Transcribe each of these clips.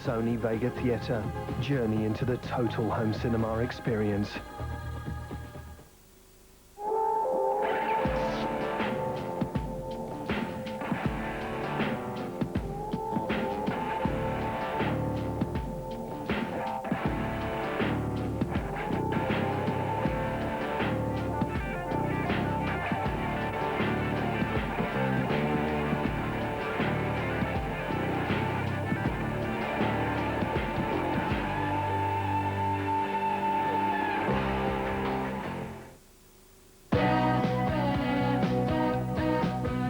Sony Vega Theatre. Journey into the total home cinema experience.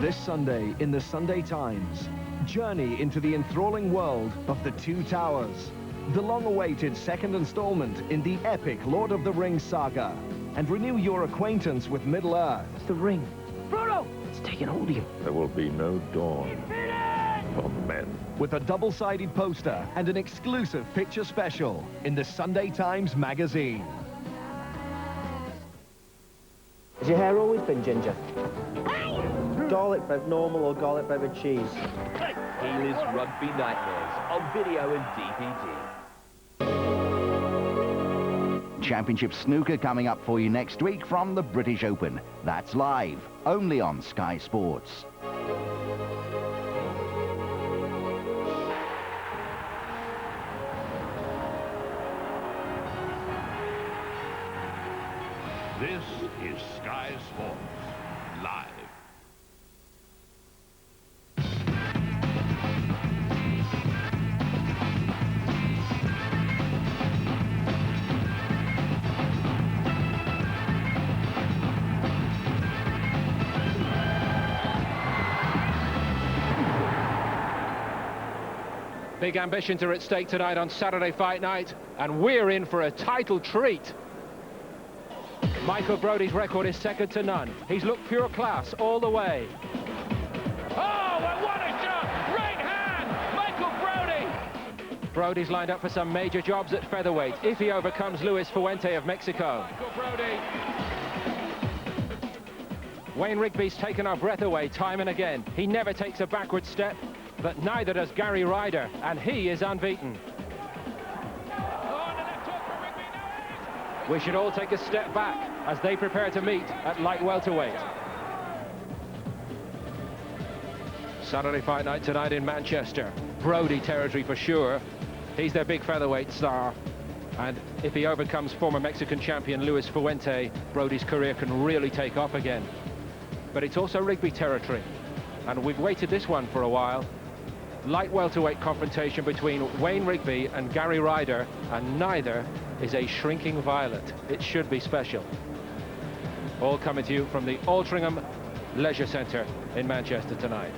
This Sunday in the Sunday Times, journey into the enthralling world of the Two Towers, the long-awaited second installment in the epic Lord of the Rings saga, and renew your acquaintance with Middle-earth. It's the ring. Frodo! It's taking hold of you. There will be no dawn for men. With a double-sided poster and an exclusive picture special in the Sunday Times magazine. Has your hair always been ginger? Garlic bread normal or garlic bread with cheese? Healy's Rugby Nightmares on video and DVD. Championship snooker coming up for you next week from the British Open. That's live, only on Sky Sports. This is Sky Sports, live. Big ambitions are at stake tonight on Saturday Fight Night, and we're in for a title treat. Michael Brody's record is second to none. He's looked pure class all the way. Oh, and what a shot! Right hand! Michael Brody! Brody's lined up for some major jobs at featherweight if he overcomes Luis Fuente of Mexico. Michael Brody! Wayne Rigby's taken our breath away time and again. He never takes a backward step, but neither does Gary Ryder, and he is unbeaten. We should all take a step back as they prepare to meet at light welterweight. Saturday Fight Night tonight in Manchester. Brody territory for sure. He's their big featherweight star. And if he overcomes former Mexican champion Luis Fuente, Brody's career can really take off again. But it's also Rigby territory. And we've waited this one for a while. Light welterweight confrontation between Wayne Rigby and Gary Ryder, and neither is a shrinking violet. It should be special. All coming to you from the Altrincham Leisure Centre in Manchester tonight.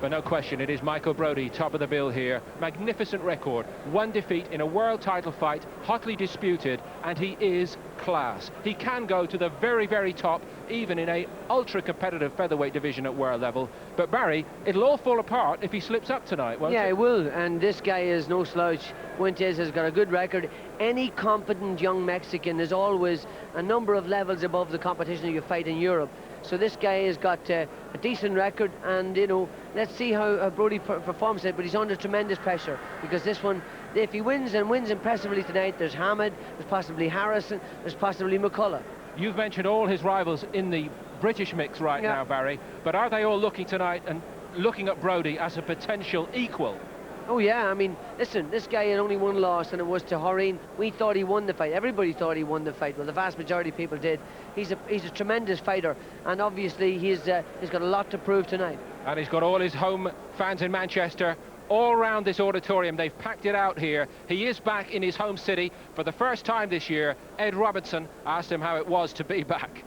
But no question, it is Michael Brody, top of the bill here. Magnificent record, one defeat in a world title fight, hotly disputed, and he is class. He can go to the very, very top, even in a ultra-competitive featherweight division at world level. But Barry, it'll all fall apart if he slips up tonight, won't it? Yeah, it will, and this guy is no slouch. Fuentes has got a good record. Any competent young Mexican is always a number of levels above the competition you fight in Europe. So this guy has got a decent record, and, you know, let's see how Brody performs it, but he's under tremendous pressure, because this one, if he wins and wins impressively tonight, there's Hammond, there's possibly Harrison, there's possibly McCullough. You've mentioned all his rivals in the British mix right now, Barry, but are they all looking tonight and looking at Brody as a potential equal? Oh yeah, I mean, listen, this guy had only one loss, and it was to Horin. We thought he won the fight. Everybody thought he won the fight. Well, the vast majority of people did. He's a tremendous fighter, and obviously he's got a lot to prove tonight. And he's got all his home fans in Manchester all around this auditorium. They've packed it out here. He is back in his home city for the first time this year. Ed Robertson asked him how it was to be back.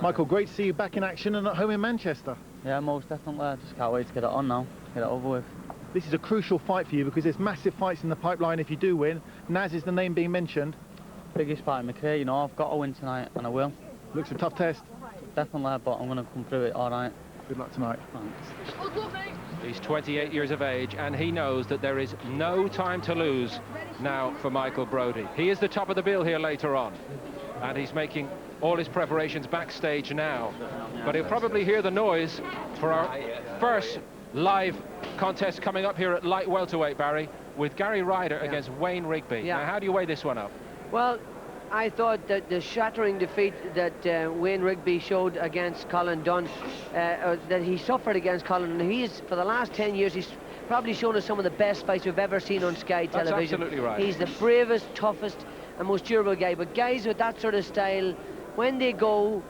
Michael, great to see you back in action and at home in Manchester. Yeah, most definitely. I just can't wait to get it on now, get it over with. This is a crucial fight for you because there's massive fights in the pipeline if you do win. Naz is the name being mentioned. Biggest fight in my career, you know, I've got to win tonight, and I will. Looks a tough test. Definitely, but I'm going to come through it all right. Good luck tonight. Thanks. He's 28 years of age, and he knows that there is no time to lose now for Michael Brody. He is the top of the bill here later on, and he's making all his preparations backstage now. But he'll probably hear the noise for our first live contest coming up here at light welterweight, Barry, with Gary Ryder against Wayne Rigby. Yeah. Now, how do you weigh this one up? Well, I thought that the shattering defeat that Wayne Rigby showed against Colin Dunn, that he suffered against Colin, and he's, for the last 10 years, he's probably shown us some of the best fights we've ever seen on Sky television. That's absolutely right. He's the bravest, toughest, and most durable guy. But guys with that sort of style, when they go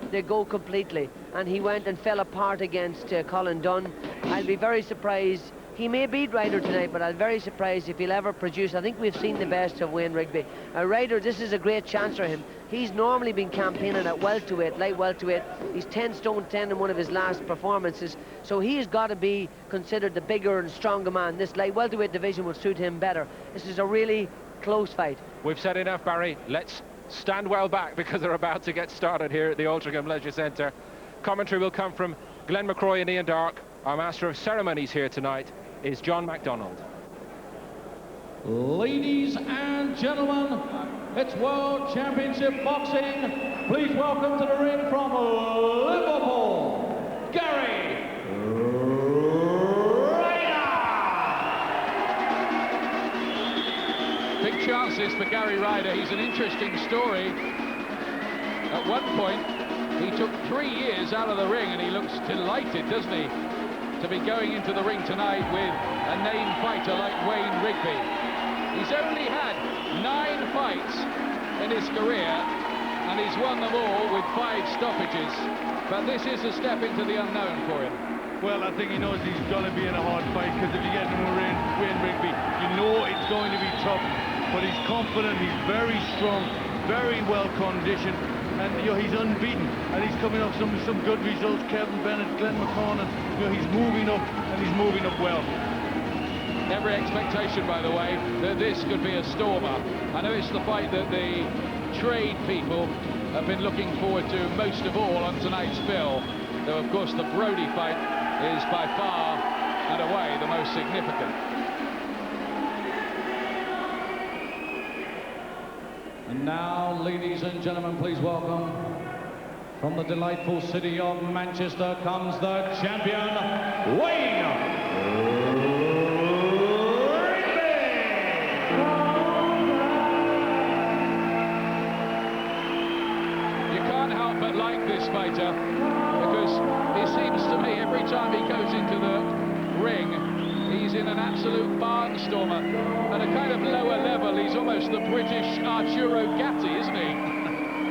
completely. And he went and fell apart against Colin Dunn. I'll be very surprised. He may beat Ryder tonight, but I'm very surprised if he'll ever produce. I think we've seen the best of Wayne Rigby. Ryder, this is a great chance for him. He's normally been campaigning at welterweight, light welterweight. He's 10 stone 10 in one of his last performances. So he's got to be considered the bigger and stronger man. This light welterweight division will suit him better. This is a really close fight. We've said enough, Barry. Let's stand well back because they're about to get started here at the Altrincham Leisure Centre. Commentary will come from Glenn McCroy and Ian Dark. Our Master of Ceremonies here tonight is John MacDonald. Ladies and gentlemen, it's World Championship Boxing. Please welcome to the ring from Liverpool, Gary Ryder. Big chances for Gary Ryder. He's an interesting story. At one point, he took 3 years out of the ring, and he looks delighted, doesn't he, to be going into the ring tonight with a named fighter like Wayne Rigby. He's only had 9 fights in his career, and he's won them all with 5 stoppages. But this is a step into the unknown for him. Well, I think he knows he's going to be in a hard fight, because if you get him with Wayne Rigby, you know it's going to be tough. But he's confident, he's very strong, very well conditioned. And he's unbeaten, and he's coming off some good results. Kevin Bennett, Glenn McCroy, he's moving up, and he's moving up well. Every expectation, by the way, that this could be a stormer. I know it's the fight that the trade people have been looking forward to most of all on tonight's bill, though of course the Brody fight is by far and away the most significant. And now, ladies and gentlemen, please welcome, from the delightful city of Manchester comes the champion, Wayne Rigby! You can't help but like this fighter, because it seems to me every time he goes into the ring, he's in an absolute barnstormer. At a kind of lower level, he's almost the British Arturo Gatti, isn't he?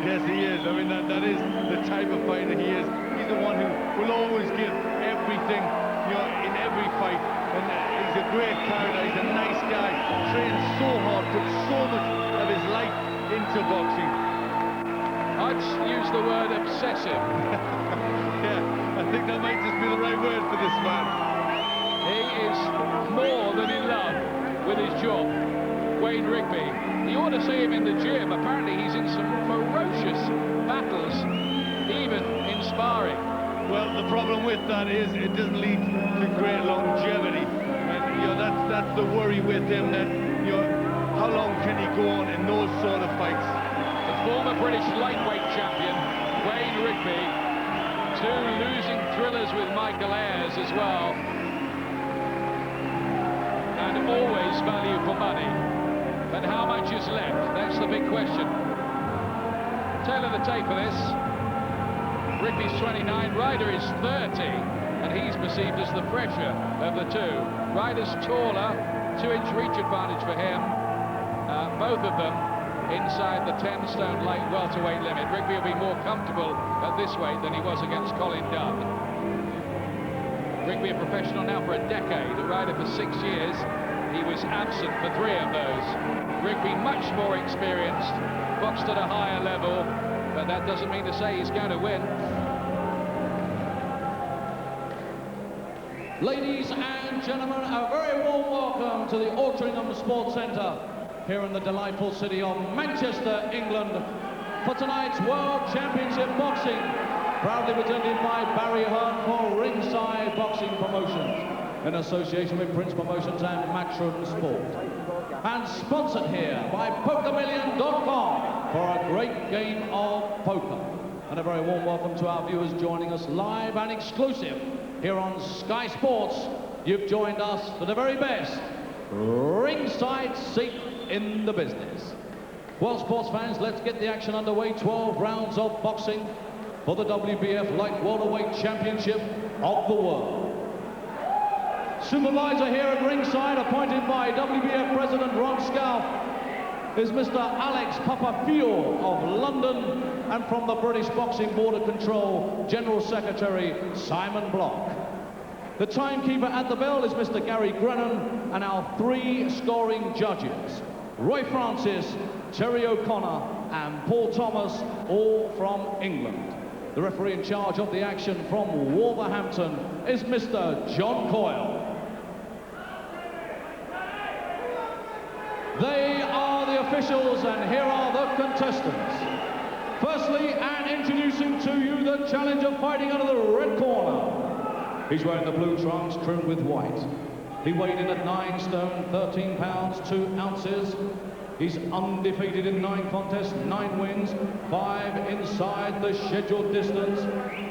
Yes, he is. I mean, that is the type of fighter he is. He's the one who will always give everything, in every fight. And he's a great character. He's a nice guy. Trains so hard, puts so much of his life into boxing. I'd use the word obsessive. Yeah, I think that might just be the right word for this man. He is more than in love with his job, Wayne Rigby. You ought to see him in the gym. Apparently he's in some ferocious battles, even in sparring. Well, the problem with that is it doesn't lead to great longevity. And, that's the worry with him, that, how long can he go on in those sort of fights? The former British lightweight champion, Wayne Rigby, 2 losing thrillers with Michael Ayres as well. And always value for money. But how much is left? That's the big question. Tail of the tape for this. Rigby's 29, Ryder is 30, and he's perceived as the fresher of the 2. Ryder's taller, 2-inch reach advantage for him. Both of them inside the 10-stone light welterweight limit. Rigby will be more comfortable at this weight than he was against Colin Dunn. Rigby a professional now for a decade, Ryder for 6 years. He was absent for 3 of those. Rigby much more experienced, boxed at a higher level, but that doesn't mean to say he's going to win. Ladies and gentlemen, a very warm welcome to the Altrincham Sports Centre here in the delightful city of Manchester, England, for tonight's World Championship Boxing, proudly presented by Barry Hearn for Ringside Boxing Promotions, in association with Prince Promotions and Matchroom Sport, and sponsored here by PokerMillion.com for a great game of poker. And a very warm welcome to our viewers joining us live and exclusive here on Sky Sports you've joined us for the very best ringside seat in the business. Well, sports fans, let's get the action underway. 12 rounds of boxing for the WBF Light Welterweight Championship of the world. Supervisor here at ringside, appointed by WBF President Ron Scout, is Mr. Alex Papafio of London, and from the British Boxing Board of Control, General Secretary Simon Block. The timekeeper at the bell is Mr. Gary Grennan, and our 3 scoring judges, Roy Francis, Terry O'Connor, and Paul Thomas, all from England. The referee in charge of the action from Wolverhampton is Mr. John Coyle. They are the officials, and here are the contestants. Firstly, and introducing to you the challenger fighting out of the red corner. He's wearing the blue trunks trimmed with white. He weighed in at 9 stone, 13 pounds, 2 ounces. He's undefeated in 9 contests, 9 wins, 5 inside the scheduled distance.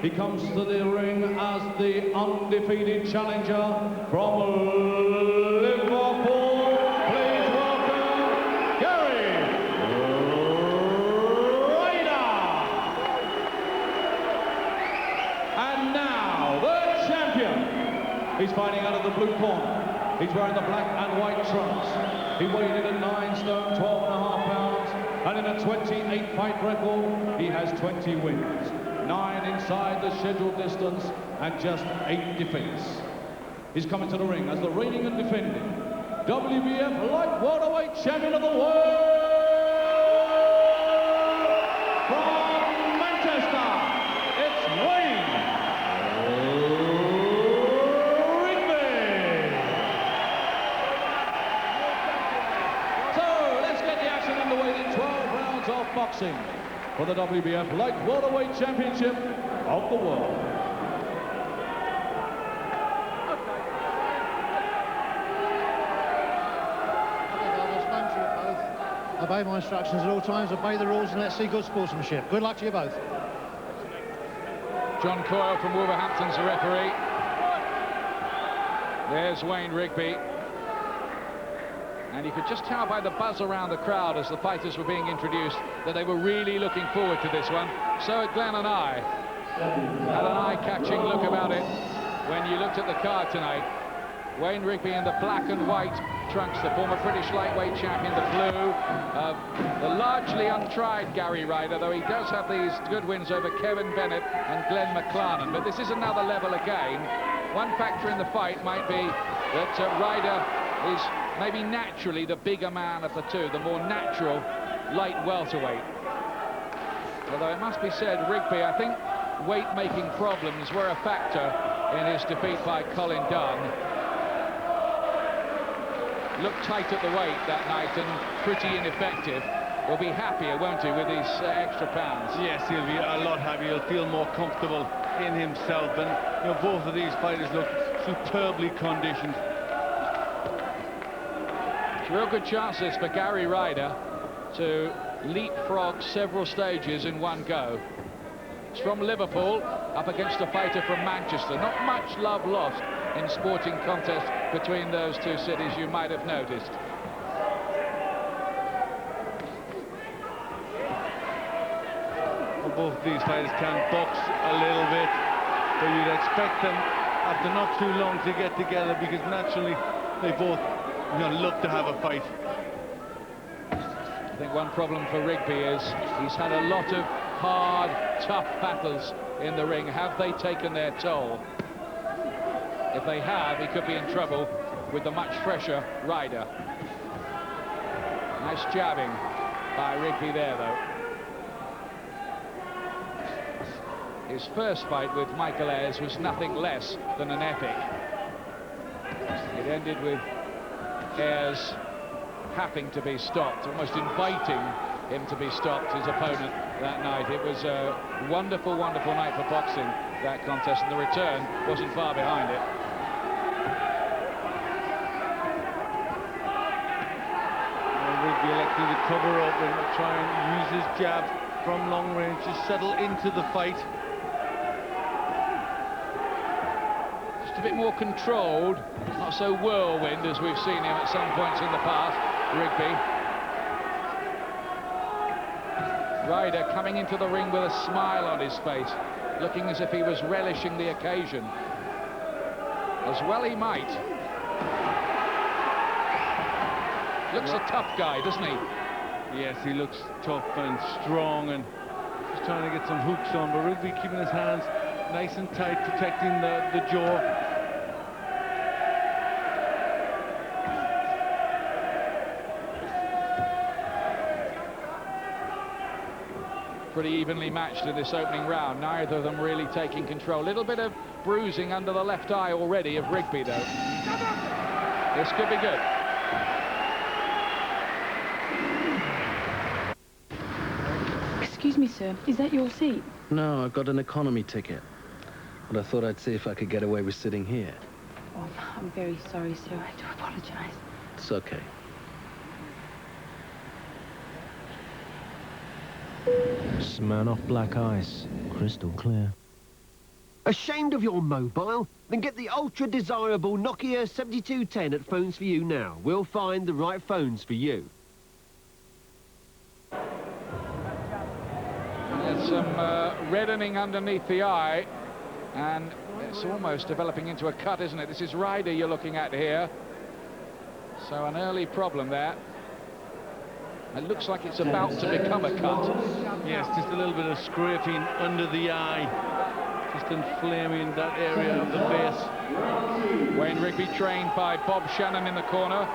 He comes to the ring as the undefeated challenger from Liverpool. Please welcome Gary Ryder. And now the champion. He's fighting out of the blue corner. He's wearing the black and white trunks. He weighed in at 9 stone, 12.5 pounds, and in a 28 fight record, he has 20 wins, 9 inside the scheduled distance, and just 8 defeats. He's coming to the ring as the reigning and defending WBF Light Welterweight Champion of the World from Manchester. It's Wayne RIGBY. So let's get the action underway in 12 rounds of boxing for the WBF Light Welterweight Championship of the world. Obey my instructions at all times, obey the rules, and let's see good sportsmanship. Good luck to you both. John Coyle from Wolverhampton's the referee. There's Wayne RIGBY. And you could just tell by the buzz around the crowd as the fighters were being introduced that they were really looking forward to this one. So had Glenn and I. Had an eye-catching look about it when you looked at the card tonight. Wayne RIGBY in the black and white trunks, the former British lightweight champion, the blue. The largely untried Gary Ryder, though he does have these good wins over Kevin Bennett and Glenn McLarnon. But this is another level again. One factor in the fight might be that Ryder is maybe naturally the bigger man of the two, the more natural light welterweight. Although it must be said, RIGBY, I think weight-making problems were a factor in his defeat by Colin Dunn. Looked tight at the weight that night and pretty ineffective. He'll be happier, won't he, with his extra pounds? Yes, he'll be a lot happier. He'll feel more comfortable in himself. And you know, both of these fighters look superbly conditioned. It's real good chances for Gary Ryder to leapfrog several stages in one go. It's from Liverpool, up against a fighter from Manchester. Not much love lost in sporting contests between those two cities, you might have noticed. Well, both of these fighters can box a little bit, but you'd expect them after not too long to get together, because naturally they both, you know, look to have a fight. I think one problem for RIGBY is he's had a lot of hard, tough battles in the ring. Have they taken their toll? If they have, he could be in trouble with the much fresher Ryder. Nice jabbing by RIGBY there, though. His first fight with Michael Ayres was nothing less than an epic. It ended with Ayres having to be stopped, almost inviting him to be stopped, his opponent, that night. It was a wonderful, wonderful night for boxing, that contest, and the return wasn't far behind it. RIGBY electing to cover up and try and use his jab from long range to settle into the fight. Just to bit more controlled, not so whirlwind as we've seen him at some points in the past, Rigby. Ryder coming into the ring with a smile on his face, looking as if he was relishing the occasion. As well he might. Looks a tough guy, doesn't he? Yes, he looks tough and strong and just trying to get some hooks on, but Rigby keeping his hands nice and tight, protecting the jaw. Pretty evenly matched in this opening round, neither of them really taking control. Little bit of bruising under the left eye already of Rigby, though. This could be good. Excuse me, sir, is that your seat? No, I've got an economy ticket, but I thought I'd see if I could get away with sitting here. Oh, I'm very sorry, sir. I do apologize. It's okay. Smirnoff Black Ice, crystal clear. Ashamed of your mobile? Then get the ultra-desirable Nokia 7210 at Phones For You now. We'll find the right phones for you. There's some reddening underneath the eye, and it's almost developing into a cut, isn't it? This is Ryder you're looking at here. So an early problem there. It looks like it's about to become a cut. Yes, just a little bit of scraping under the eye, just inflaming that area of the face. Wayne Rigby, trained by Bob Shannon in the corner.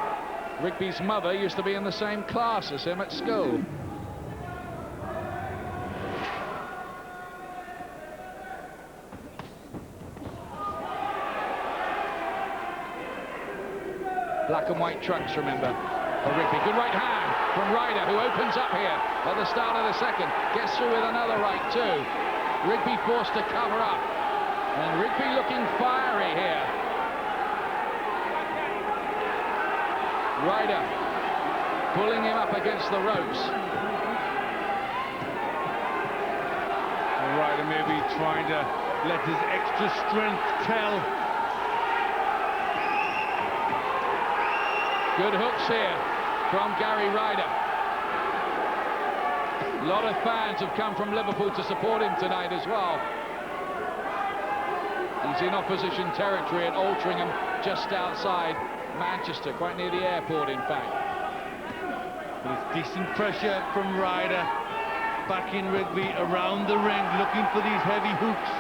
Rigby's mother used to be in the same class as him at school. Black and white trunks, remember, for Rigby. Good right hand from Ryder, who opens up here at the start of the second. Gets through with another right, too. Rigby forced to cover up. And Rigby looking fiery here. Ryder pulling him up against the ropes. Ryder maybe trying to let his extra strength tell. Good hooks here from Gary Ryder. A lot of fans have come from Liverpool to support him tonight as well. He's in opposition territory at Altrincham, just outside Manchester, quite near the airport, in fact. There's decent pressure from Ryder, backing Rigby around the ring, looking for these heavy hooks.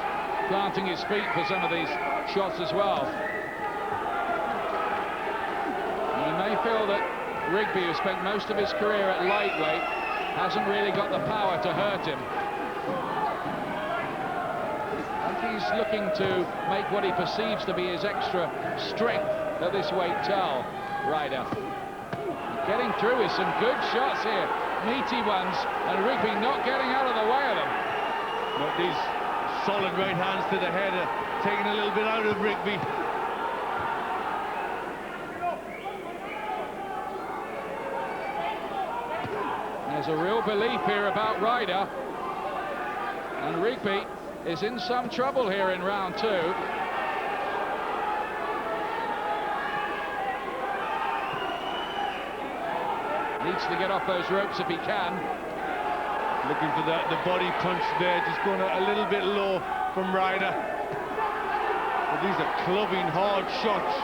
Planting his feet for some of these shots as well. You may feel that Rigby, who spent most of his career at lightweight, hasn't really got the power to hurt him. I think he's looking to make what he perceives to be his extra strength at this weight tell, Ryder. Getting through with some good shots here, meaty ones, and Rigby not getting out of the way of them. But these solid right hands to the head are taking a little bit out of Rigby. There's a real belief here about Ryder, and Rigby is in some trouble here in round two. Needs to get off those ropes if he can. Looking for the body punch there, just going a little bit low from Ryder. But these are clubbing hard shots.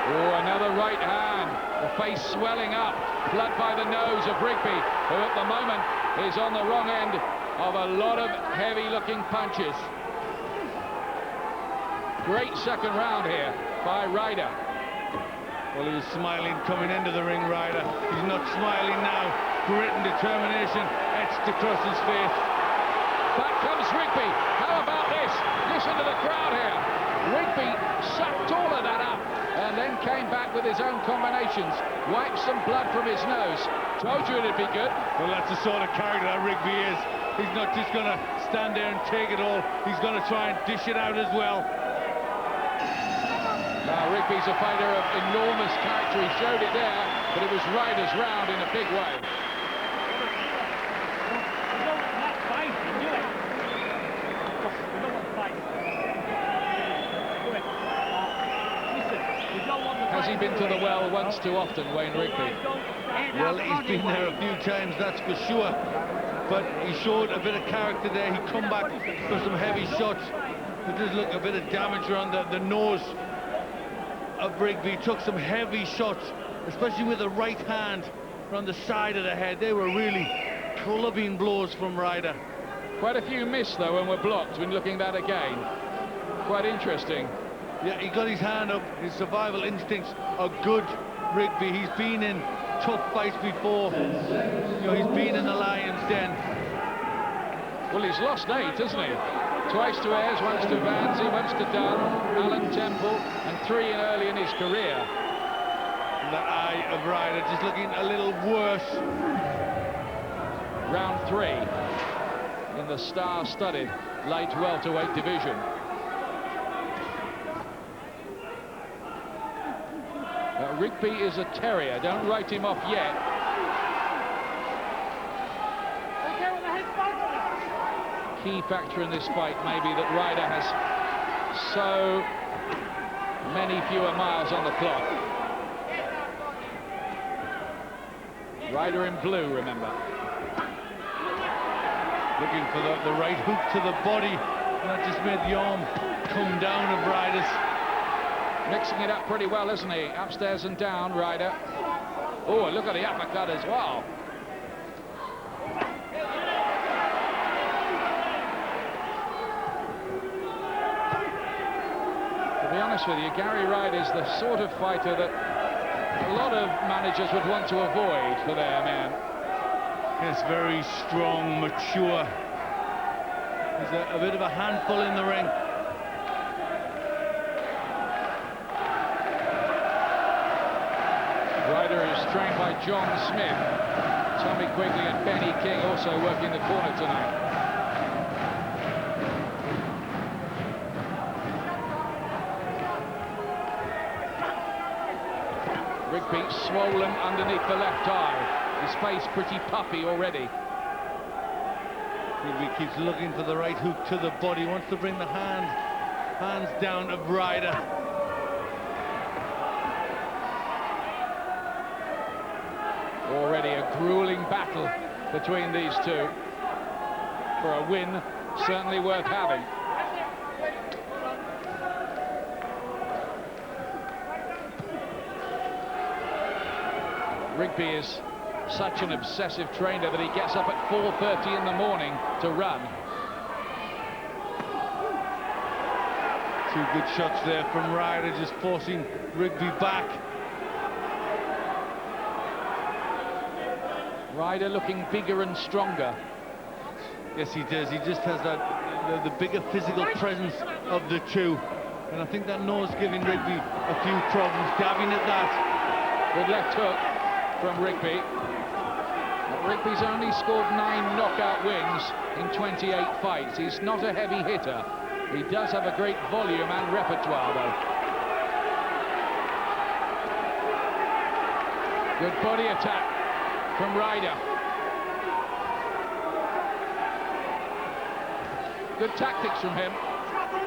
Oh, another right hand. The face swelling up. Blood by the nose of Rigby, who at the moment is on the wrong end of a lot of heavy-looking punches. Great second round here by Ryder. Well, he was smiling coming into the ring, Ryder. He's not smiling now. Grit and determination etched across his face. Back comes Rigby. How about this? Listen to the crowd here. Rigby sucked all of that up and then came back with his own combinations. Wiped some blood from his nose. Told you it'd be good. Well, that's the sort of character that Rigby is. He's not just going to stand there and take it all. He's going to try and dish it out as well. Now, Rigby's a fighter of enormous character. He showed it there, but it was Ryder's round in a big way. he been to the well once too often, Wayne Rigby? Well, he's been there a few times, that's for sure. But he showed a bit of character there. He come back for some heavy shots. There does look a bit of damage around the nose of Rigby. He took some heavy shots, especially with the right hand around the side of the head. They were really clubbing blows from Ryder. Quite a few missed, though, and were blocked when looking at that again. Quite interesting. Yeah, he got his hand up. His survival instincts are good, Rigby. He's been in tough fights before. You know, he's been in the lion's den. Well, he's lost 8, hasn't he? Twice to Ayres, once to Vanzi, once to Dunn, Alan Temple, and 3 early in his career. And that eye of Ryder just looking a little worse. Round 3 in the star-studded light welterweight division. Rigby is a terrier. Don't write him off yet. Key factor in this fight may be that Ryder has so many fewer miles on the clock. Ryder in blue, remember. Looking for the right hook to the body. And that just made the arm come down of Ryder's. Mixing it up pretty well, isn't he? Upstairs and down, Ryder. Oh, look at the uppercut as well. To be honest with you, Gary Ryder's the sort of fighter that a lot of managers would want to avoid for their men. Yes, very strong, mature. He's a bit of a handful in the ring. Ryder is trained by John Smith. Tommy Quigley and Benny King also working the corner tonight. Rigby swollen underneath the left eye. His face pretty puffy already. Rigby keeps looking for the right hook to the body. Wants to bring the hands down of Ryder. Already a grueling battle between these two. For a win, certainly worth having. Rigby is such an obsessive trainer that he gets up at 4:30 in the morning to run. 2 good shots there from Ryder, just forcing Rigby back. Ryder looking bigger and stronger. Yes, he does. He just has that the bigger physical presence of the two. And I think that nose giving Rigby a few problems. Dabbing at that. Good left hook from Rigby. But Rigby's only scored 9 knockout wins in 28 fights. He's not a heavy hitter. He does have a great volume and repertoire, though. Good body attack from Ryder. Good tactics from him.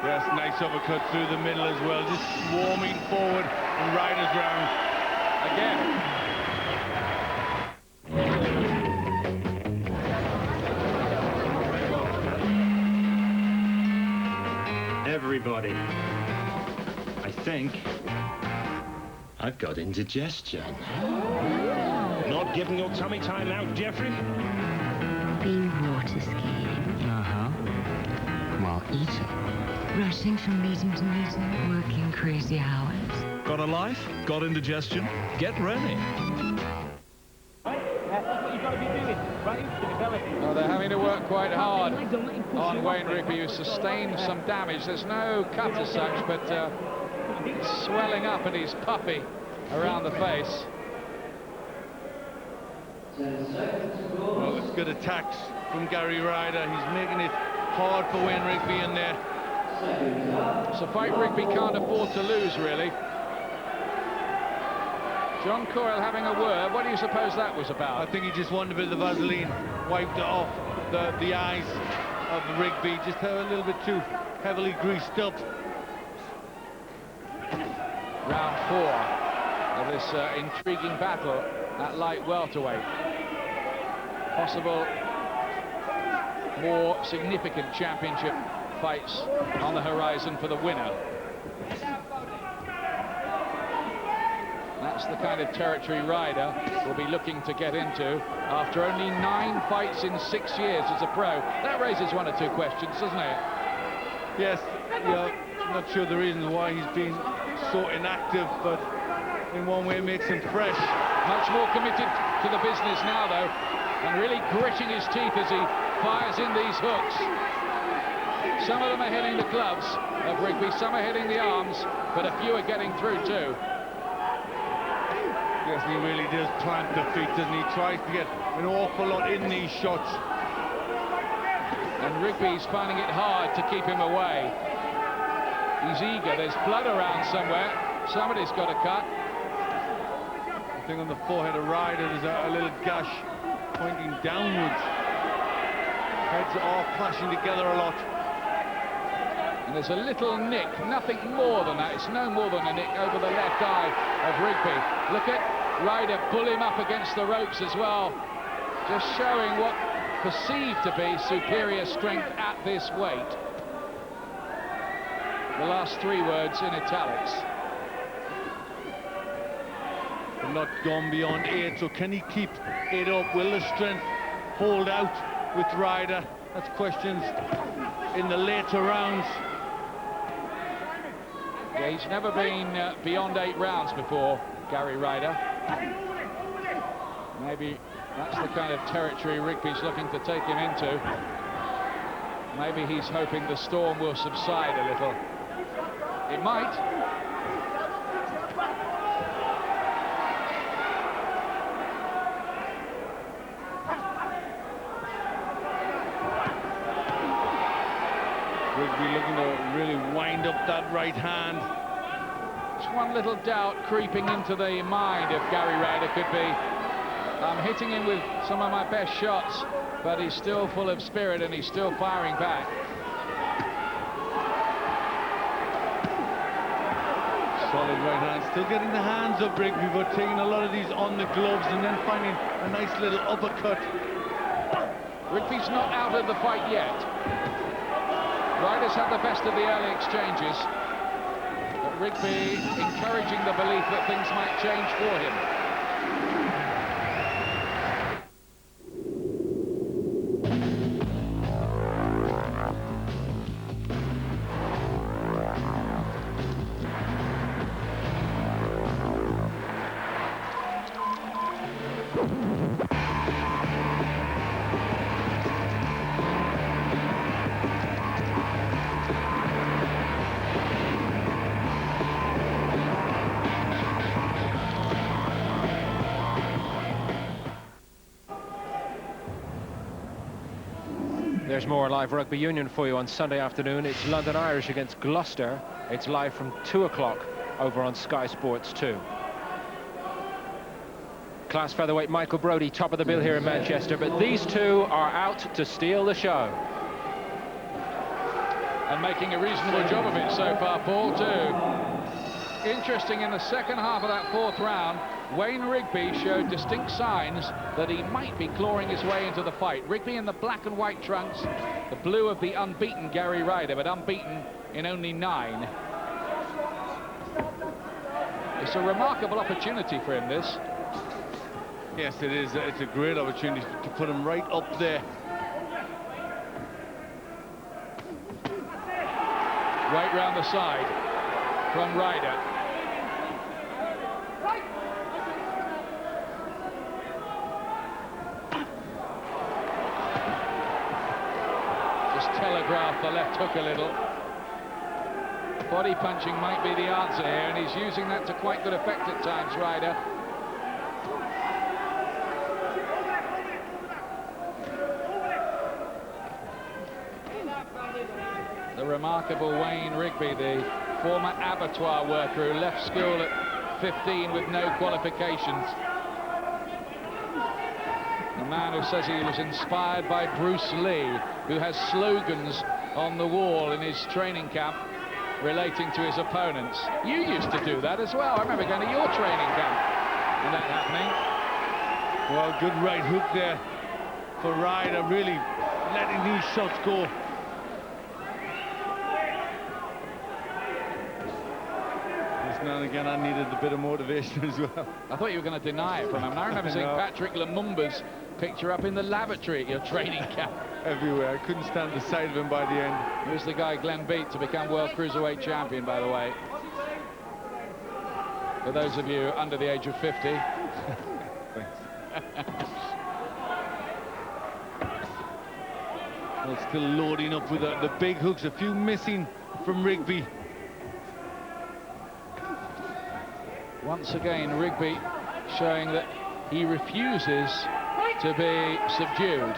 Yes, nice uppercut through the middle as well, just swarming forward in Ryder's round. Again. Everybody, I think I've got indigestion. Not giving your tummy time out, Jeffrey? Been water skiing. Uh-huh. While eating. Rushing from meeting to meeting, working crazy hours. Got a life? Got indigestion? Get ready. Well, they're having to work quite hard on Wayne Rigby, who sustained some damage. There's no cut as such, but swelling up and he's puffy around the face. Well, it's good attacks from Gary Ryder. He's making it hard for Wayne Rigby in there. It's a fight Rigby can't afford to lose, really. John Coyle having a word. What do you suppose that was about? I think he just wanted a bit of the Vaseline, wiped it off the eyes of Rigby, just a little bit too heavily greased up. Round 4. of this intriguing battle at light welterweight. Possible more significant championship fights on the horizon for the winner. That's the kind of territory Ryder will be looking to get into after only 9 fights in 6 years as a pro. That raises 1 or 2 questions, doesn't it? Yes, yeah, I'm not sure the reasons why he's been so inactive, but in one way it makes him fresh. Much more committed to the business now, though, and really gritting his teeth as he fires in these hooks. Some of them are hitting the gloves of Rigby, some are hitting the arms, but a few are getting through too. Yes, he really does plant the feet, doesn't he? He tries to get an awful lot in these shots. And Rigby's finding it hard to keep him away. He's eager, there's blood around somewhere. Somebody's got a cut. I think on the forehead of Ryder there's a little gash pointing downwards. Heads are clashing together a lot. And there's a little nick, nothing more than that. It's no more than a nick over the left eye of Rigby. Look at Ryder pull him up against the ropes as well. Just showing what perceived to be superior strength at this weight. The last 3 words in italics. But not gone beyond 8, so can he keep it up? Will the strength hold out with Ryder? That's questions in the later rounds. Yeah, he's never been beyond 8 rounds before, Gary Ryder. Maybe that's the kind of territory Rigby's looking to take him into. Maybe he's hoping the storm will subside a little. It might. Rigby looking to really wind up that right hand. Just one little doubt creeping into the mind of Gary Ryder could be, I'm hitting him with some of my best shots, but he's still full of spirit and he's still firing back. Solid right hand, still getting the hands of Rigby, but taking a lot of these on the gloves and then finding a nice little uppercut. Rigby's not out of the fight yet. Ryder's had the best of the early exchanges, but Rigby encouraging the belief that things might change for him. There's more live rugby union for you on Sunday afternoon. It's London Irish against Gloucester. It's live from 2 o'clock over on Sky Sports 2. Class featherweight Michael Brodie, top of the bill here in Manchester, but these two are out to steal the show. And making a reasonable job of it so far, Paul, too. Interesting, in the second half of that 4th round, Wayne Rigby showed distinct signs that he might be clawing his way into the fight. Rigby in the black and white trunks, the blue of the unbeaten Gary Ryder, but unbeaten in only 9. It's a remarkable opportunity for him, this. Yes, it is. It's a great opportunity to put him right up there. Right round the side from Ryder. Telegraph the left hook a little. Body punching might be the answer here, and he's using that to quite good effect at times, Ryder. The remarkable Wayne Rigby, the former abattoir worker who left school at 15 with no qualifications. A man who says he was inspired by Bruce Lee, who has slogans on the wall in his training camp. relating to his opponents. You used to do that as well. I remember going to your training camp and that happening. Well, good right hook there for Ryder, really letting these shots go. Now and again, I needed a bit of motivation as well. I thought you were going to deny it from him. And I remember seeing Patrick Lumumba's picture up in the lavatory at your training camp. Everywhere. I couldn't stand the sight of him by the end. He was the guy Glenn beat to become World Cruiserweight Champion, by the way. For those of you under the age of 50. Thanks. Well, still loading up with the big hooks. A few missing from Rigby. Once again, Rigby showing that he refuses to be subdued.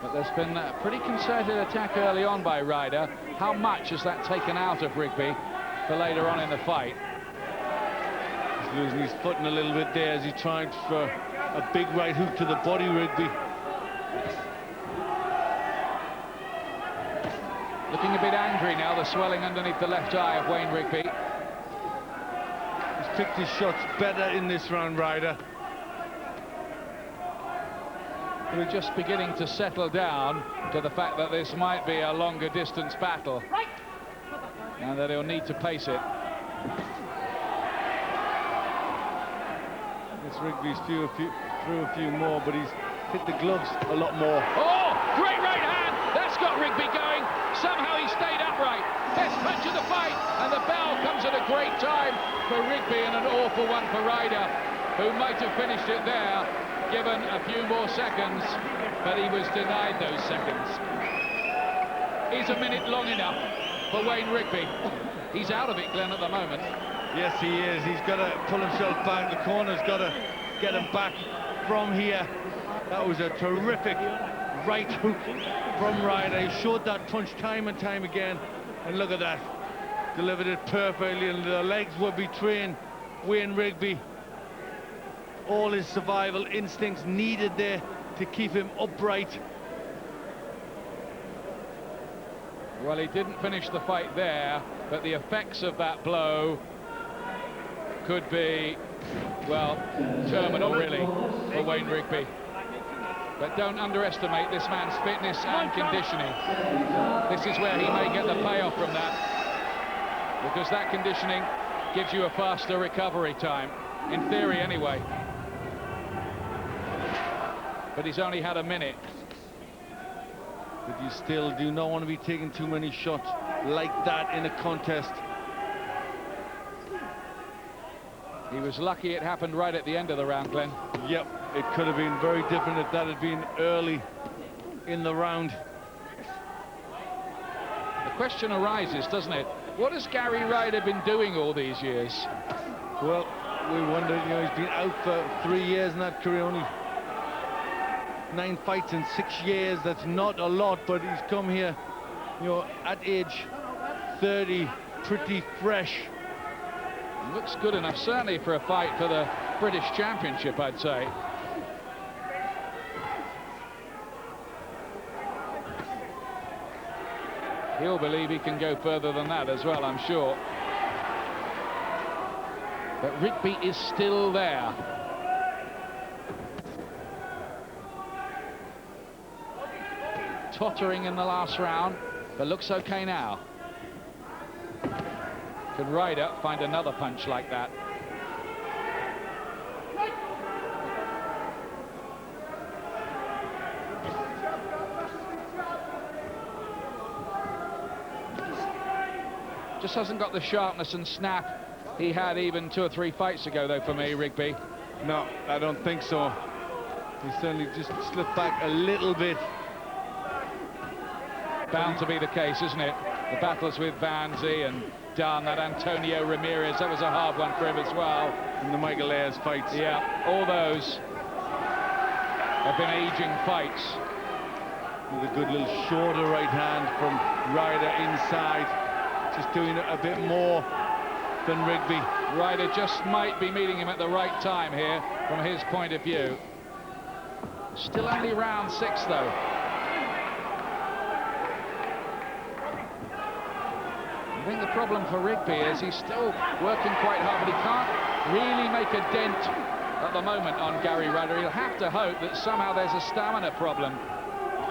But there's been a pretty concerted attack early on by Ryder. How much has that taken out of Rigby for later on in the fight? He's losing his footing a little bit there as he tried for a big right hook to the body, Rigby. Looking a bit angry now, the swelling underneath the left eye of Wayne Rigby. He's picked his shots better in this round, Ryder. We're just beginning to settle down to the fact that this might be a longer distance battle. And that he'll need to pace it. This Rigby's through a few more, but he's hit the gloves a lot more. Oh, great right hand! That's got Rigby going. Somehow he stayed upright. Best punch of the fight, and the bell comes at a great time for Rigby and an awful one for Ryder, who might have finished it there, given a few more seconds, but he was denied those seconds. Is a minute long enough for Wayne Rigby? He's out of it, Glenn, at the moment. Yes, he is. He's got to pull himself back. The corner's got to get him back from here. That was a terrific right hook from Ryder. He showed that punch time and time again, and look at that. Delivered it perfectly, and the legs were betraying Wayne Rigby. All his survival instincts needed there to keep him upright. Well, he didn't finish the fight there, but the effects of that blow could be, well, terminal, really, for Wayne Rigby. But don't underestimate this man's fitness and conditioning. This is where he may get the payoff from that, because that conditioning gives you a faster recovery time, in theory anyway. But he's only had a minute. But you still do not want to be taking too many shots like that in a contest. He was lucky it happened right at the end of the round, Glenn. Yep, it could have been very different if that had been early in the round. The question arises, doesn't it? What has Gary Ryder been doing all these years? Well, we wonder, you know, he's been out for 3 years in that career, only 9 fights in 6 years. That's not a lot, but he's come here, you know, at age 30, pretty fresh. Looks good enough, certainly, for a fight for the British Championship, I'd say. He'll believe he can go further than that as well, I'm sure. But Rigby is still there. Tottering in the last round, but looks okay now. Can Ryder find another punch like that? Just hasn't got the sharpness and snap he had even 2 or 3 fights ago, though, for me, Rigby. No, I don't think so. He certainly just slipped back a little bit. Bound to be the case, isn't it? The battles with Vanzi and Dunn, that Antonio Ramirez, that was a hard one for him as well. And the Michael Ayers fights. Yeah, all those have been aging fights. With a good little shorter right hand from Ryder inside. Just doing a bit more than Rigby. Ryder just might be meeting him at the right time here, from his point of view. Still only round 6, though. I think the problem for Rigby is he's still working quite hard, but he can't really make a dent at the moment on Gary Ryder. He'll have to hope that somehow there's a stamina problem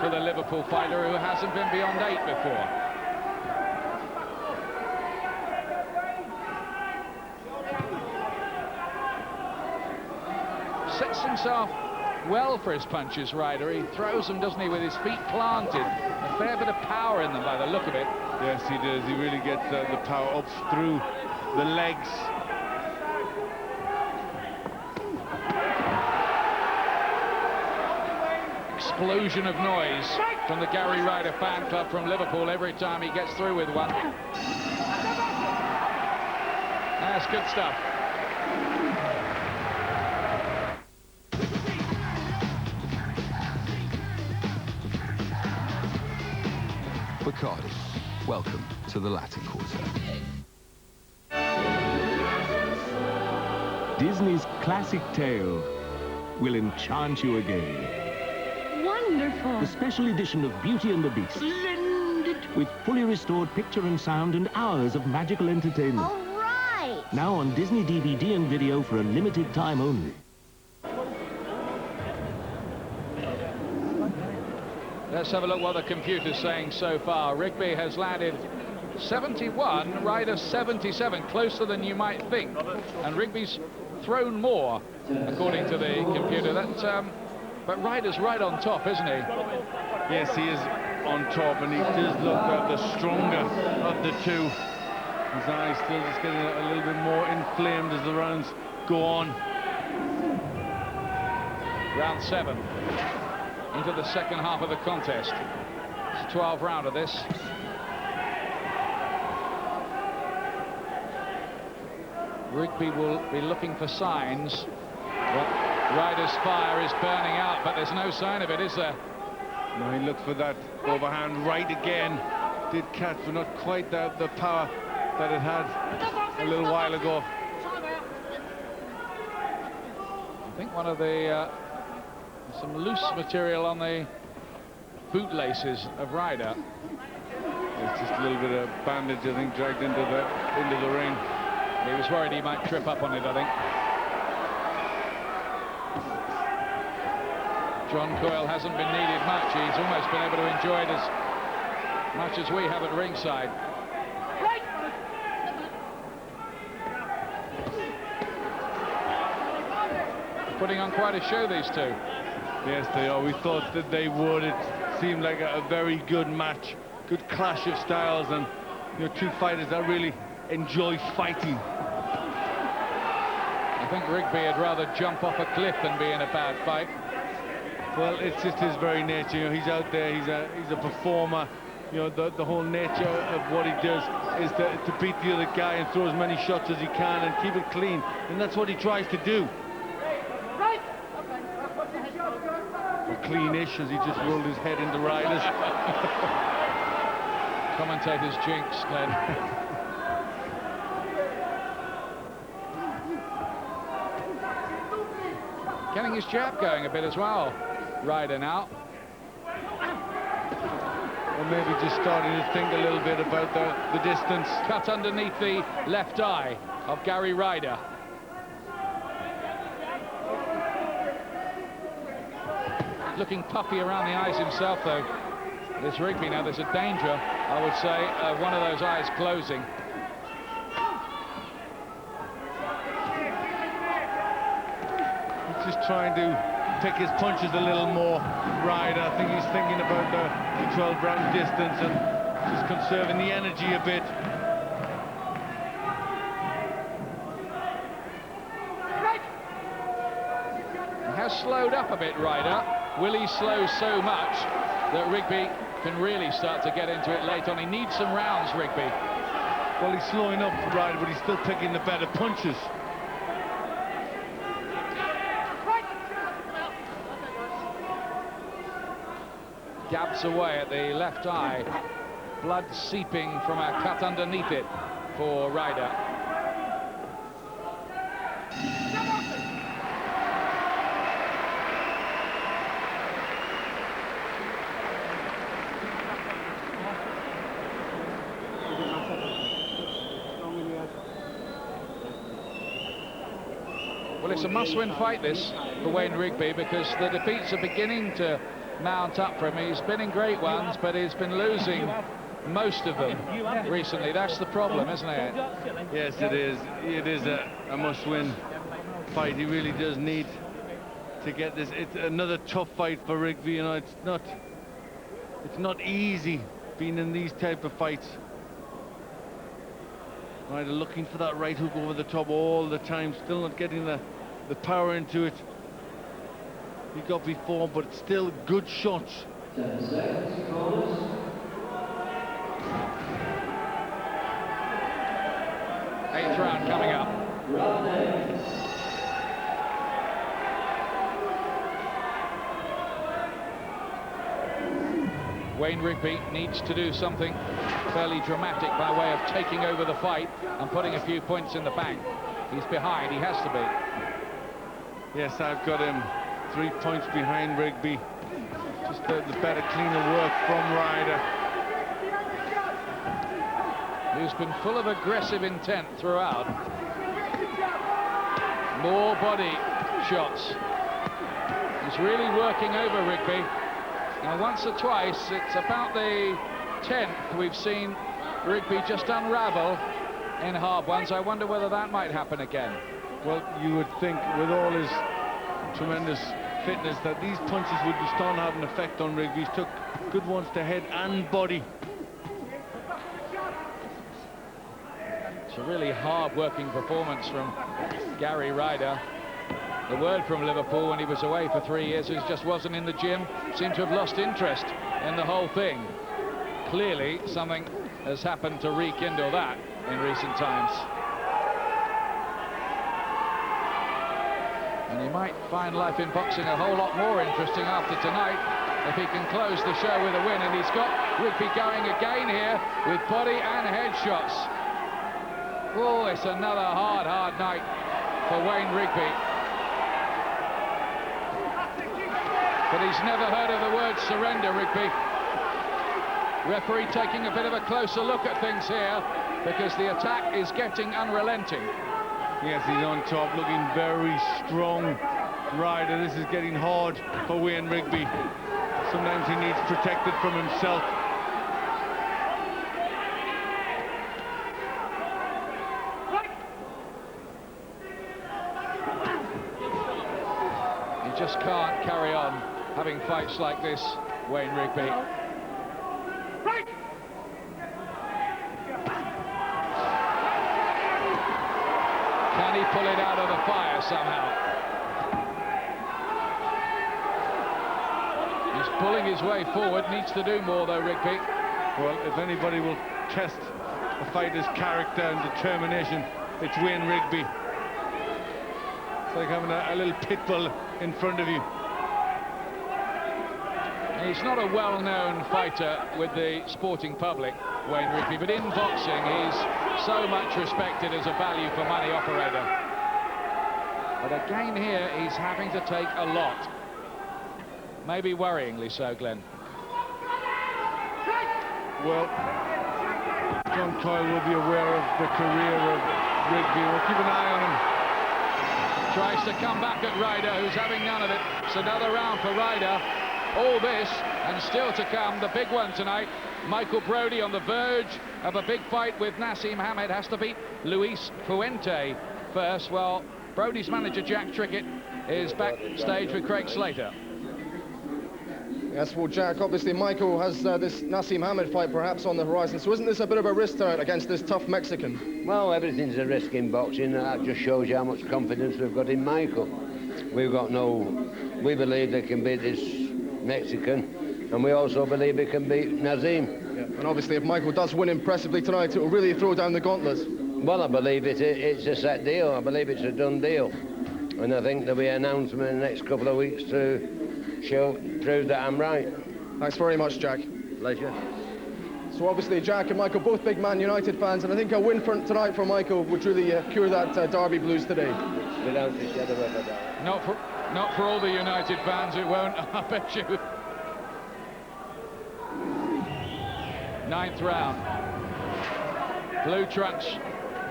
for the Liverpool fighter who hasn't been beyond 8 before. Sets himself well for his punches, Ryder. He throws them, doesn't he, with his feet planted. A fair bit of power in them by the look of it. Yes, he does. He really gets the power up through the legs. Explosion of noise from the Gary Ryder fan club from Liverpool every time he gets through with one. That's good stuff. Bacardi, welcome to the Latin Quarter. Disney's classic tale will enchant you again. Wonderful. The special edition of Beauty and the Beast. Splendid. With fully restored picture and sound and hours of magical entertainment. All right. Now on Disney DVD and video for a limited time only. Let's have a look what the computer's saying so far. Rigby has landed 71, Ryder 77, closer than you might think. And Rigby's thrown more, according to the computer. But Ryder's right on top, isn't he? Yes, he is on top, and he does look the stronger of the two. His eyes still just getting a little bit more inflamed as the rounds go on. Round 7. Into the second half of the contest. It's a 12 round of this. Rigby will be looking for signs. Ryder's fire is burning out, but there's no sign of it, is there? No, he looked for that overhand right again. Did catch, but not quite the power that it had a little while ago. I think one of the some loose material on the bootlaces of Ryder. It's just a little bit of bandage, I think, dragged into the ring. He was worried he might trip up on it, I think. John Coyle hasn't been needed much. He's almost been able to enjoy it as much as we have at ringside. Putting on quite a show, these two. Yes, they are. We thought that they would. It seemed like a very good match, good clash of styles, and two fighters that really enjoy fighting. I think Rigby would rather jump off a cliff than be in a bad fight. Well, it's just his very nature. He's out there. He's a performer. The whole nature of what he does is to beat the other guy and throw as many shots as he can and keep it clean, and that's what he tries to do. Cleanish as he just rolled his head into Ryder's. Commentator's jinx, Glenn. Getting his jab going a bit as well, Ryder now. Or maybe just starting to think a little bit about the distance. Cut underneath the left eye of Gary Ryder. Looking puffy around the eyes himself, though. This Rigby now, there's a danger, I would say, of one of those eyes closing. He's just trying to pick his punches a little more, Ryder. I think he's thinking about the 12-round distance and just conserving the energy a bit. He has slowed up a bit, Ryder. Will he slow so much that Rigby can really start to get into it late on? He needs some rounds, Rigby. Well, he's slowing up, Ryder, but he's still picking the better punches. Gabs away at the left eye. Blood seeping from a cut underneath it for Ryder. Well, it's a must-win fight, this, for Wayne Rigby, because the defeats are beginning to mount up for him. He's been in great ones, but he's been losing most of them recently. That's the problem, isn't it? Yes, it is. It is a must-win fight. He really does need to get this. It's another tough fight for Rigby. You know, it's not easy being in these type of fights. Ryder looking for that right hook over the top all the time, still not getting the power into it he got before, but still good shots. 10 seconds, corners. Eighth round coming up. Round 8. Wayne Rigby needs to do something fairly dramatic by way of taking over the fight and putting a few points in the bank. He's behind, he has to be. Yes, I've got him 3 points behind Rigby. Just the better, cleaner work from Ryder. Who's been full of aggressive intent throughout. More body shots. He's really working over Rigby. Now, once or twice, it's about the 10th, we've seen Rigby just unravel in hard ones. I wonder whether that might happen again. Well, you would think, with all his tremendous fitness, that these punches would be starting to have an effect on Rigby. He's took good ones to head and body. It's a really hard-working performance from Gary Ryder. The word from Liverpool when he was away for 3 years, he just wasn't in the gym, seemed to have lost interest in the whole thing. Clearly, something has happened to rekindle that in recent times. And he might find life in boxing a whole lot more interesting after tonight if he can close the show with a win. And he's got Rigby going again here with body and head shots. Oh, it's another hard night for Wayne Rigby. But he's never heard of the word surrender, Rigby. Referee taking a bit of a closer look at things here because the attack is getting unrelenting. Yes, he's on top, looking very strong. Ryder, this is getting hard for Wayne Rigby. Sometimes he needs protected from himself. You just can't carry on having fights like this, Wayne Rigby. Can he pull it out of the fire somehow? He's pulling his way forward, needs to do more though, Rigby. Well, if anybody will test a fighter's character and determination, it's Wayne Rigby. It's like having a little pit bull in front of you. He's not a well-known fighter with the sporting public, Wayne Rigby, but in boxing he's so much respected as a value-for-money operator. But again here, he's having to take a lot. Maybe worryingly so, Glenn. Well, John Coyle will be aware of the career of Rigby. We'll keep an eye on him. Tries to come back at Ryder, who's having none of it. It's another round for Ryder. All this, and still to come, the big one tonight. Michael Brodie on the verge of a big fight with Nassim Hamed. Has to beat Luis Fuente first. Well, Brodie's manager, Jack Trickett, is backstage with Craig Slater. Yes, well, Jack, obviously Michael has this Nassim Hamed fight perhaps on the horizon, so isn't this a bit of a risk tonight against this tough Mexican? Well, everything's a risk in boxing, and that just shows you how much confidence we've got in Michael. We believe they can beat this Mexican, and we also believe he can beat Nassim. Yeah. And obviously if Michael does win impressively tonight, it will really throw down the gauntlet. Well, I believe it's a set deal. I believe it's a done deal, and I think there'll be an announcement in the next couple of weeks to prove that I'm right. Thanks very much, Jack. Pleasure. So obviously Jack and Michael both big Man United fans, and I think a win tonight for Michael would really cure that Derby blues today. Without a shadow of a doubt. Not for all the United fans, it won't, I bet you. Ninth round. Blue trunks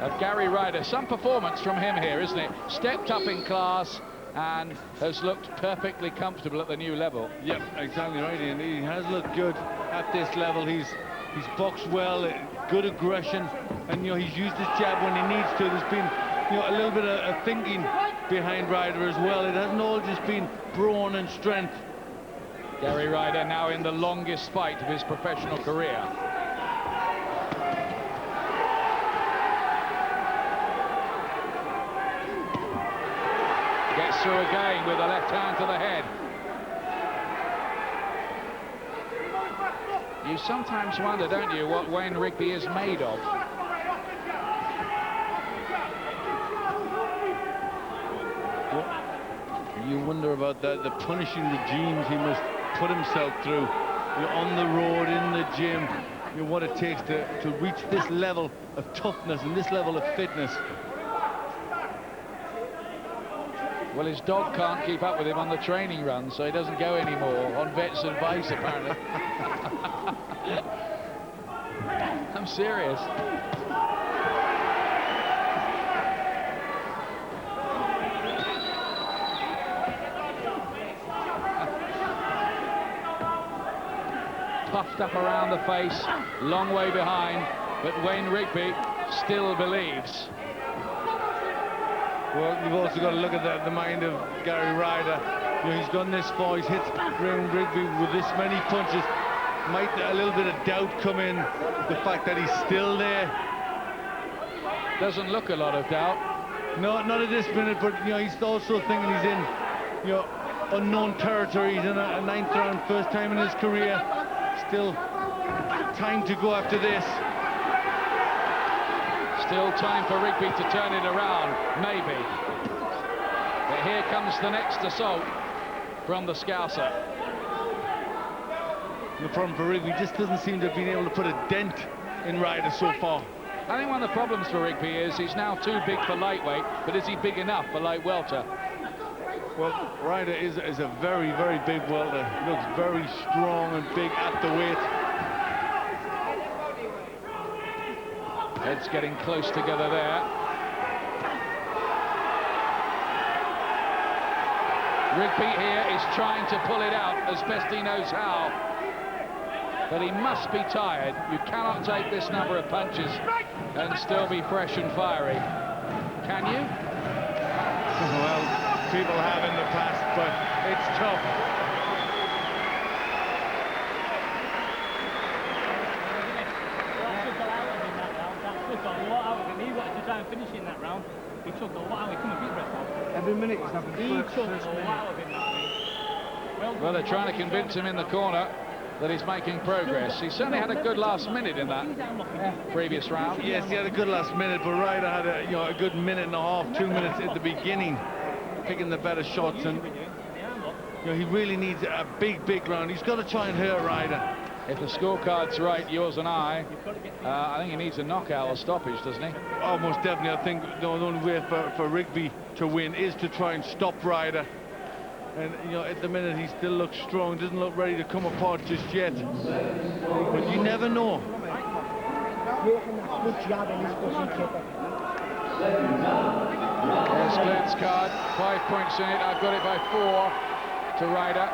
of Gary Ryder. Some performance from him here, isn't it? Stepped up in class and has looked perfectly comfortable at the new level. Yep, exactly right, and he has looked good at this level. He's boxed well, good aggression, and he's used his jab when he needs to. There's been a little bit of thinking behind Ryder as well. It hasn't all just been brawn and strength. Gary Ryder now in the longest fight of his professional career. Gets through again with the left hand to the head. You sometimes wonder, don't you, what Wayne Rigby is made of. You wonder about the punishing regimes he must put himself through on the road, in the gym, what it takes to reach this level of toughness and this level of fitness. Well, his dog can't keep up with him on the training run, so he doesn't go anymore, on vet's advice, apparently. I'm serious. Puffed up around the face, long way behind, but Wayne Rigby still believes. Well, you've also got to look at the mind of Gary Ryder. He's gone this far, he's hit Wayne Rigby with this many punches. Might a little bit of doubt come in, the fact that he's still there. Doesn't look a lot of doubt. No, not at this minute, but he's also thinking he's in unknown territory. He's in a 9th round, first time in his career. Still time to go after this. Still time for Rigby to turn it around, maybe. But here comes the next assault from the Scouser. The problem for Rigby just doesn't seem to have been able to put a dent in Ryder so far. I think one of the problems for Rigby is he's now too big for lightweight, but is he big enough for light welter? Well, Ryder is a very, very big welter. He looks very strong and big at the weight. Heads getting close together there. Rigby here is trying to pull it out as best he knows how. But he must be tired. You cannot take this number of punches and still be fresh and fiery. Can you? Well, people have in the past, but it's tough. He wanted to try and finish in that round. He took a lot out. He couldn't beat Brett. Every minute he's having He took a lot of him. Well, they're trying to convince him in the corner that he's making progress. He certainly had a good last minute in that previous round. Yes, he had a good last minute, but Ryder had a good minute and a half, 2 minutes at the beginning, picking the better shots, and he really needs a big round. He's got to try and hurt Ryder. If the scorecard's right, yours and I think he needs a knockout or stoppage, doesn't he? Oh, most definitely. I think the only way for Rigby to win is to try and stop Ryder. And at the minute he still looks strong, doesn't look ready to come apart just yet. But you never know. There's Glenn's card, 5 points in it. I've got it by 4 to Ryder.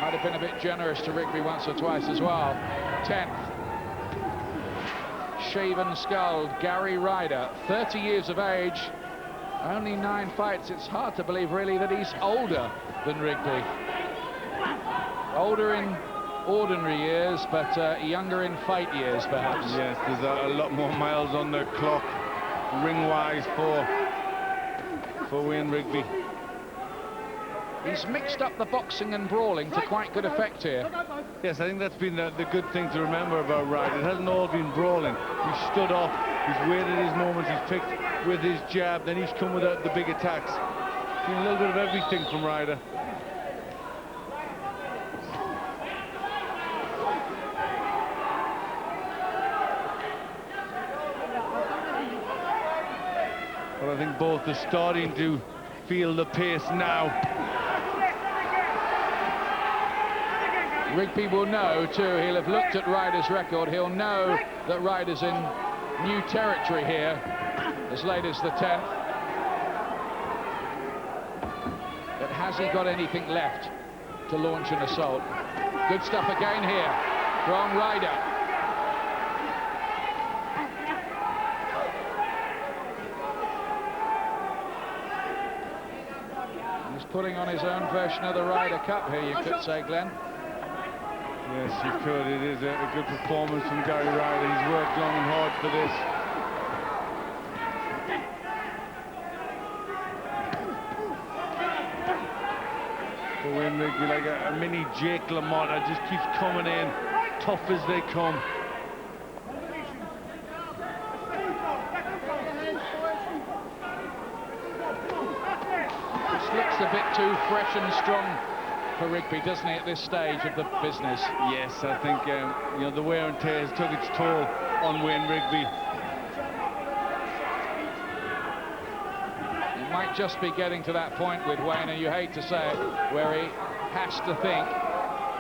Might have been a bit generous to Rigby once or twice as well. 10th. Shaven skulled Gary Ryder, 30 years of age. Only 9 fights. It's hard to believe, really, that he's older than Rigby. Older in ordinary years, but younger in fight years, perhaps. Yes, there's a lot more miles on the clock, ring-wise, for Wayne Rigby. He's mixed up the boxing and brawling to quite good effect here. Yes, I think that's been the good thing to remember about Ryder. It hasn't all been brawling. He's stood off, he's waited his moments, he's picked with his jab, then he's come with the big attacks. Seen a little bit of everything from Ryder. But I think both are starting to feel the pace now. Rigby will know too. He'll have looked at Ryder's record. He'll know that Ryder's in new territory here, as late as the 10th. But has he got anything left to launch an assault? Good stuff again here from Ryder. He's putting on his own version of the Ryder Cup here, you could say, Glenn. Yes, you could. It is a good performance from Gary Ryder. He's worked long and hard for this. For Wayne Rigby, like a mini Jake LaMotta, just keeps coming in, tough as they come. This looks a bit too fresh and strong for Rigby, doesn't he, at this stage of the business? Yes, I think you know, the wear and tear has took its toll on Wayne Rigby. It might just be getting to that point with Wayne, and you hate to say it, where he has to think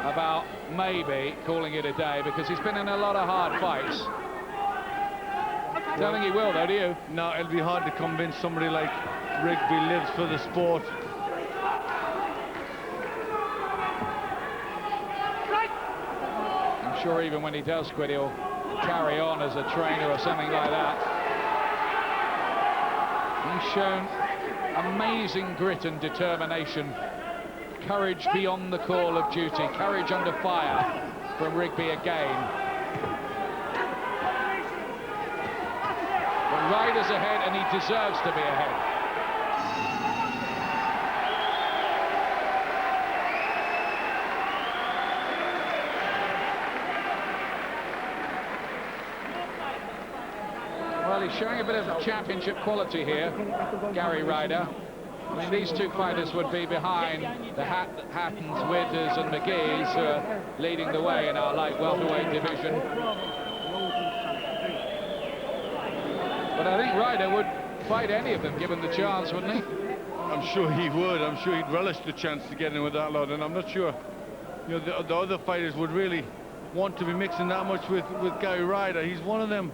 about maybe calling it a day, because he's been in a lot of hard fights. Don't think he will, though, do you? No, it'll be hard to convince somebody like Rigby lives for the sport. I'm sure even when he does quit, he'll carry on as a trainer or something like that. He's shown amazing grit and determination, courage beyond the call of duty, courage under fire from Rigby again. But Ryder's ahead, and he deserves to be ahead. Well, he's showing a bit of championship quality here, Gary Ryder. I mean, these two fighters would be behind the Hattons, Widders and McGee's, who are leading the way in our light welterweight division. But I think Ryder would fight any of them given the chance, wouldn't he? I'm sure he would. I'm sure he'd relish the chance to get in with that lot, and I'm not sure, you know, the other fighters would really want to be mixing that much with Gary Ryder. He's one of them,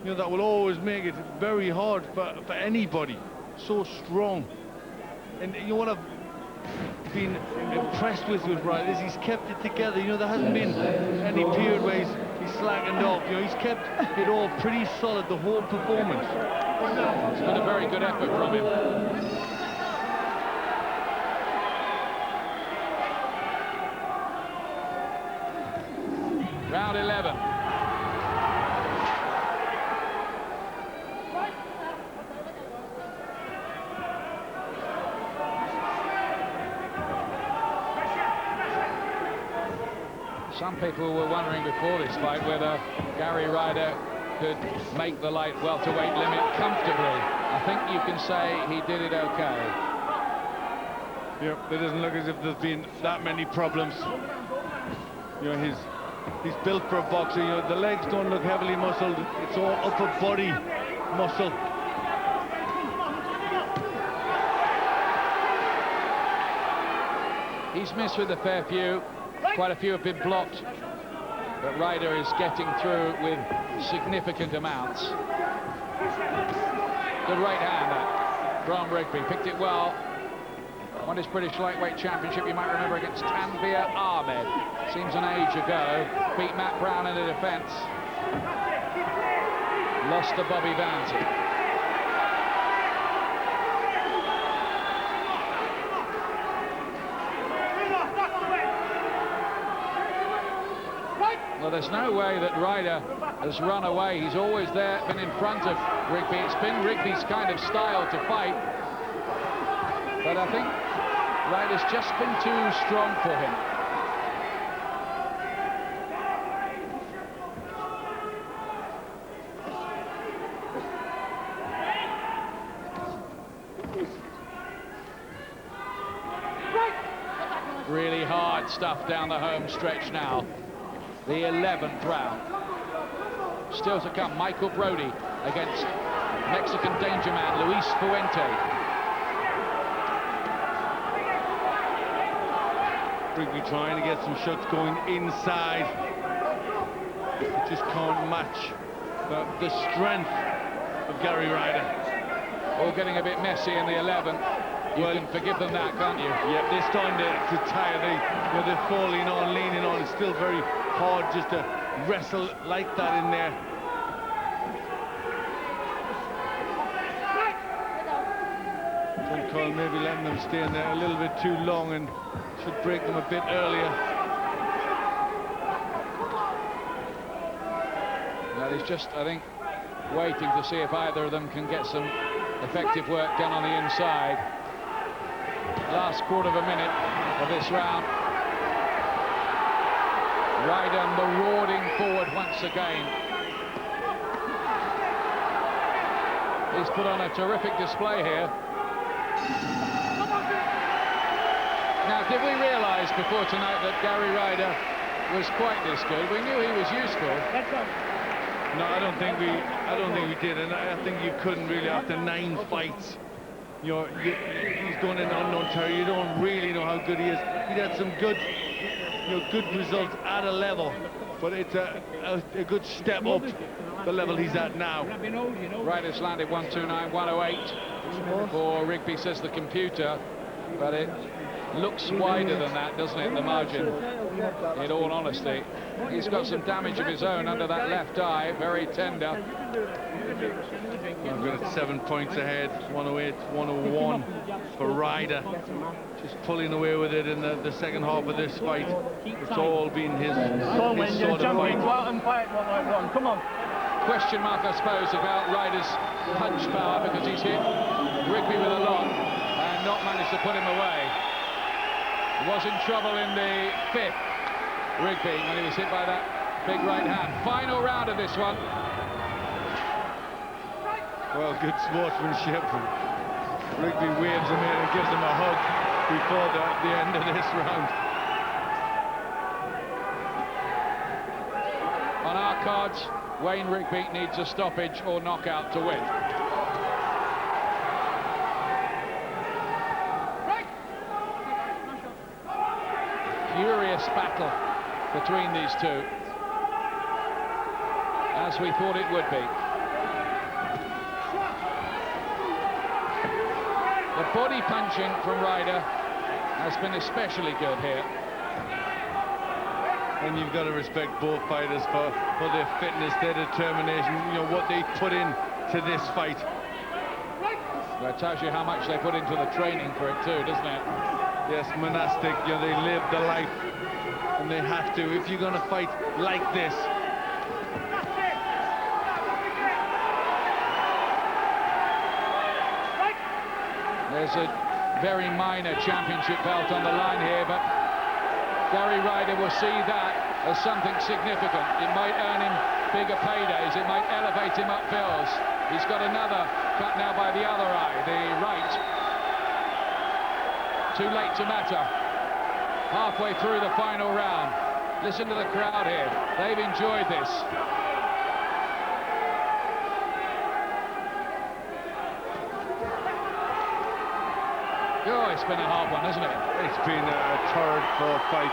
you know, that will always make it very hard for anybody. So strong. And you know what I've been impressed with Ryder is he's kept it together. You know, there hasn't been any period where he's slackened off. You know, he's kept it all pretty solid the whole performance. It's been a very good effort from him. Round 11. Some people were wondering before this fight whether Gary Ryder could make the light welterweight limit comfortably. I think you can say he did it okay. Yep, it doesn't look as if there's been that many problems. You know, he's built for a boxer. You know, the legs don't look heavily muscled. It's all upper body muscle. He's missed with a fair few. Quite a few have been blocked, but Ryder is getting through with significant amounts. Good right hand from Rigby, picked it well. Won his British Lightweight Championship, you might remember, against Tanvir Ahmed. Seems an age ago. Beat Matt Brown in the defence. Lost to Bobby Vanty. Well, there's no way that Ryder has run away. He's always there, been in front of Rigby. It's been Rigby's kind of style to fight. But I think Ryder's just been too strong for him. Really hard stuff down the home stretch now. The 11th round. Still to come, Michael Brody against Mexican danger man Luis Fuente. Rigby trying to get some shots going inside. He just can't match the strength of Gary Ryder. All getting a bit messy in the 11th. You can forgive them that, can't you? Yeah, they're starting to tire. They're falling on, leaning on. It's still very hard just to wrestle like that in there. Call maybe letting them stay in there a little bit too long and should break them a bit earlier. Well, he's just, I think, waiting to see if either of them can get some effective work done on the inside. Last quarter of a minute of this round. Ryder marauding forward once again. He's put on a terrific display here. Now, did we realise before tonight that Gary Ryder was quite this good? We knew he was useful. No, I don't think we did, and I think you couldn't really after 9 fights. He's going in unknown territory. You don't really know how good he is. He had some good, good results at a level, but it's a good step up the level he's at now. Ryder's landed 129, 108 for Rigby, says the computer, but it looks wider than that, doesn't it, the margin, in all honesty. He's got some damage of his own under that left eye, very tender. I've got it 7 points ahead, 108, 101 for Ryder. Just pulling away with it in the second half of this fight. It's all been his sort of fight. Come on. Question mark, I suppose, about Ryder's punch power, because he's hit Rigby with a lot and not managed to put him away. Was in trouble in the 5th, Rigby, when he was hit by that big right hand. Final round of this one. Well, good sportsmanship. Rigby waves him in and gives him a hug before the end of this round. On our cards, Wayne Rigby needs a stoppage or knockout to win. Furious battle between these two, as we thought it would be. The body punching from Ryder has been especially good here. And you've got to respect both fighters for their fitness, their determination, what they put into this fight. That tells you how much they put into the training for it too, doesn't it? Yes, monastic, they live the life, and they have to. If you're going to fight like this, there's a very minor championship belt on the line here, but Gary Ryder will see that as something significant. It might earn him bigger paydays, it might elevate him up bills. He's got another cut now by the other eye, the right. Too late to matter. Halfway through the final round. Listen to the crowd here. They've enjoyed this. Oh, it's been a hard one, hasn't it? It's been a third fight.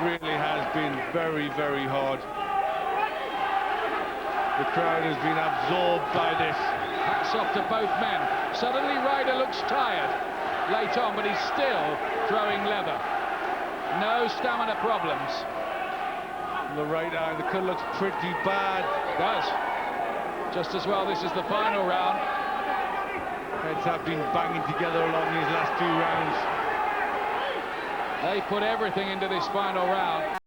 Really has been very, very hard. The crowd has been absorbed by this. Hats off to both men. Suddenly Ryder looks tired late on, but he's still throwing leather. No stamina problems. The right eye, the cut looks pretty bad. It does. Just as well this is the final round. Heads have been banging together along these last 2 rounds. They put everything into this final round.